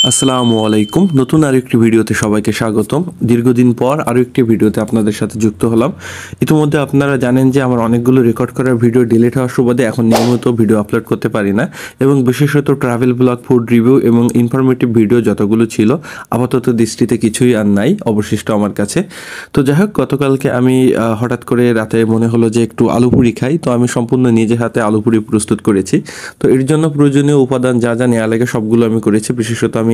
আসসালামু আলাইকুম। নতুন আরেকটি ভিডিওতে সবাইকে স্বাগতম। দীর্ঘদিন পর আরও একটি ভিডিওতে আপনাদের সাথে যুক্ত হলাম। ইতিমধ্যে আপনারা জানেন যে আমার অনেকগুলো রেকর্ড করা ভিডিও ডিলিট হওয়ার সুবাদে এখন নিয়মিত ভিডিও আপলোড করতে পারি না, এবং বিশেষত ট্রাভেল ব্লগ, ফুড রিভিউ এবং ইনফরমেটিভ ভিডিও যতগুলো ছিল আপাতত দৃষ্টিতে কিছুই আর নাই অবশিষ্ট আমার কাছে। তো যাই হোক, গতকালকে আমি হঠাৎ করে রাতে মনে হলো যে একটু আলু পুরি খাই, তো আমি সম্পূর্ণ নিজে হাতে আলু পুরি প্রস্তুত করেছি। তো এর জন্য প্রয়োজনীয় উপাদান যা যা নেওয়া লাগে সবগুলো আমি করেছি। বিশেষত আমি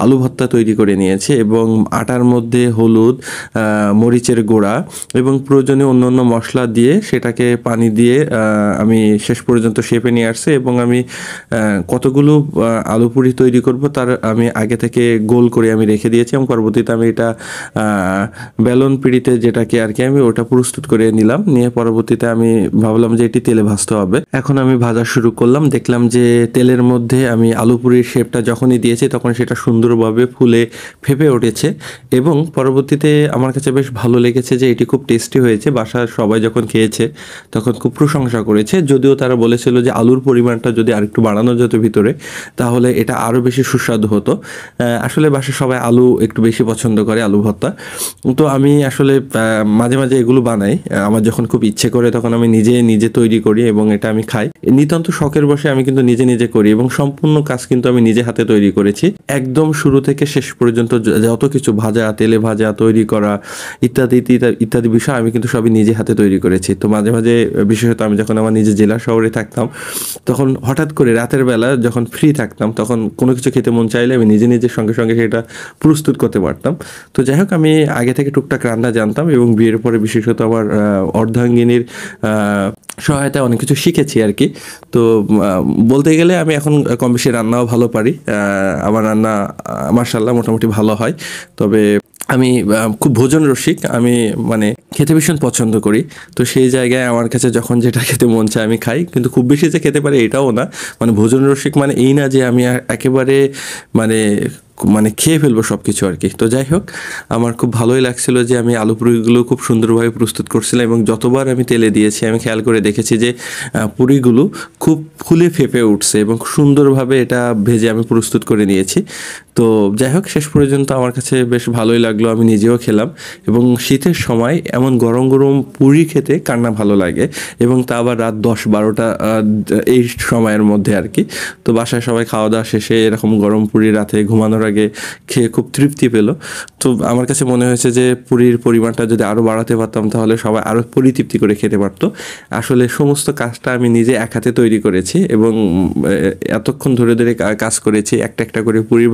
আলু ভর্তা তৈরি করে নিয়েছি এবং আটার মধ্যে হলুদ, মরিচের গুঁড়া এবং প্রয়োজনীয় অন্য মশলা দিয়ে সেটাকে পানি দিয়ে আমি শেষ পর্যন্ত শেপে নিয়ে আসছি। এবং আমি কতগুলো আলু পুরি তৈরি করব তার আমি আগে থেকে গোল করে আমি রেখে দিয়েছি, এবং পরবর্তীতে আমি এটা বেলন পিড়িতে যেটাকে আর কি আমি ওটা প্রস্তুত করে নিলাম। নিয়ে পরবর্তীতে আমি ভাবলাম যে এটি তেলে ভাজতে হবে। এখন আমি ভাজা শুরু করলাম, দেখলাম যে তেলের মধ্যে আমি আলু পুরির শেপটা যখনই দিয়েছি তখন সেটা সুন্দরভাবে ফুলে ফেপে উঠেছে, এবং পরবর্তীতে আমার কাছে বেশ ভালো লেগেছে যে এটি খুব টেস্টি হয়েছে। বাসার সবাই যখন খেয়েছে তখন খুব প্রশংসা করেছে, যদিও তারা বলেছিল যে আলুর পরিমাণটা যদি আরেকটু বাড়ানো যেত ভিতরে তাহলে এটা আরও বেশি সুস্বাদু হতো। আসলে বাসার সবাই আলু একটু বেশি পছন্দ করে, আলু ভর্তা। তো আমি আসলে মাঝে মাঝে এগুলো বানাই, আমার যখন খুব ইচ্ছে করে তখন আমি নিজে তৈরি করি এবং এটা আমি খাই। নিতান্ত শখের বসে আমি কিন্তু নিজে করি, এবং সম্পূর্ণ কাজ কিন্তু আমি নিজে হাতে তৈরি করেছি। একদম শুরু থেকে শেষ পর্যন্ত যত কিছু ভাজা, তেলে ভাজা, তৈরি করা ইত্যাদি বিষয় আমি কিন্তু সবই নিজে হাতে তৈরি করেছি। তো মাঝে মাঝে বিশেষত আমি যখন আমার নিজের জেলা শহরে থাকতাম তখন হঠাৎ করে রাতের বেলা যখন ফ্রি থাকতাম তখন কোনো কিছু খেতে মন চাইলে আমি নিজের সঙ্গে সেটা প্রস্তুত করতে পারতাম। তো যাই হোক, আমি আগে থেকে টুকটাক রান্না জানতাম, এবং বিয়ের পরে বিশেষত আমার অর্ধাঙ্গিনীর সহায়তায় অনেক কিছু শিখেছি আর কি। তো বলতে গেলে আমি এখন কম বেশি রান্নাও ভালো পারি। আমার রান্না মাশাআল্লাহ মোটামুটি ভালো হয়। তবে আমি খুব ভোজন রসিক, আমি মানে খেতে ভীষণ পছন্দ করি। তো সেই জায়গায় আমার কাছে যখন যেটা খেতে মন চায় আমি খাই, কিন্তু খুব বেশি যে খেতে পারি এটাও না। মানে ভোজন রসিক মানে এই না যে আমি একেবারে মানে খেয়ে ফেলবো সব কিছু আর কি। তো যাই হোক, আমার খুব ভালোই লাগছিল যে আমি আলু পুরিগুলো খুব সুন্দরভাবে প্রস্তুত করছিলাম, এবং যতবার আমি তেলে দিয়েছি আমি খেয়াল করে দেখেছি যে পুরিগুলো খুব ফুলে ফেপে উঠছে এবং সুন্দরভাবে এটা ভেজে আমি প্রস্তুত করে নিয়েছি। তো যাই হোক, শেষ পর্যন্ত আমার কাছে বেশ ভালোই লাগলো, আমি নিজেও খেলাম। এবং শীতের সময় এমন গরম গরম পুরি খেতে কার না ভালো লাগে, এবং তা আবার রাত 10-12টা এই সময়ের মধ্যে আর কি। তো বাসায় সবাই খাওয়া দাওয়া শেষে এরকম গরম পুরি রাতে ঘুমানোর আগে খেয়ে খুব তৃপ্তি পেল। তো আমার কাছে মনে হয়েছে যে পুরির পরিমাণটা যদি আরও বাড়াতে পারতাম তাহলে সবাই আরও পরিতৃপ্তি করে খেতে পারতো। আসলে সমস্ত কাজটা আমি নিজে এক হাতে তৈরি করেছি, এবং এতক্ষণ ধরে কাজ করেছি, একটা করে পুরি